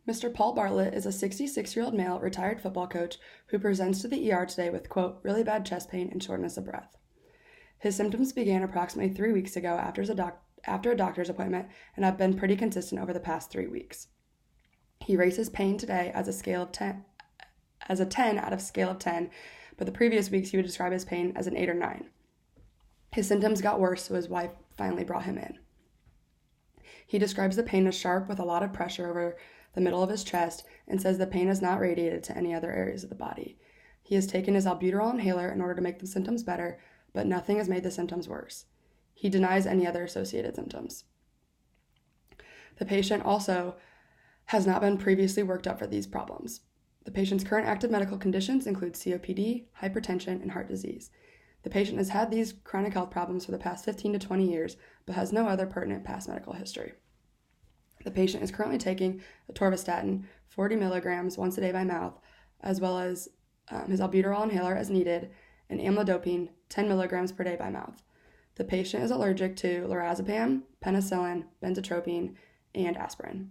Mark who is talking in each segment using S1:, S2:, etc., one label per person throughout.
S1: Mr. Paul Bartlett is a 66-year-old male retired football coach who presents to the ER today with, quote, really bad chest pain and shortness of breath. His symptoms began approximately 3 weeks ago after a doctor's appointment and have been pretty consistent over the past 3 weeks. He rates his pain today as a 10 out of scale of 10, but the previous weeks he would describe his pain as an 8 or 9. His symptoms got worse, so his wife finally brought him in. He describes the pain as sharp with a lot of pressure over the middle of his chest and says the pain is not radiated to any other areas of the body. He has taken his albuterol inhaler in order to make the symptoms better, but nothing has made the symptoms worse. He denies any other associated symptoms. The patient also has not been previously worked up for these problems. The patient's current active medical conditions include COPD, hypertension, and heart disease. The patient has had these chronic health problems for the past 15 to 20 years, but has no other pertinent past medical history. The patient is currently taking atorvastatin, 40 milligrams once a day by mouth, as well as his albuterol inhaler as needed, and amlodipine, 10 milligrams per day by mouth. The patient is allergic to lorazepam, penicillin, benzotropine, and aspirin.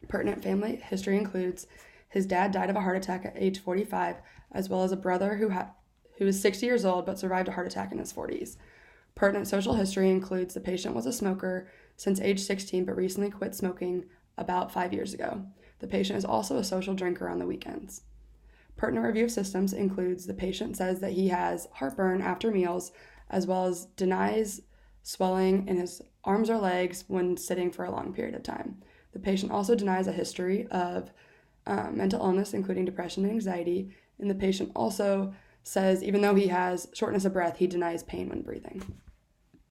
S1: Pertinent family history includes his dad died of a heart attack at age 45, as well as a brother who was 60 years old but survived a heart attack in his 40s. Pertinent social history includes the patient was a smoker since age 16 but recently quit smoking about 5 years ago. The patient is also a social drinker on the weekends. Pertinent review of systems includes the patient says that he has heartburn after meals, as well as denies swelling in his arms or legs when sitting for a long period of time. The patient also denies a history of mental illness, including depression and anxiety, and the patient also says even though he has shortness of breath, he denies pain when breathing.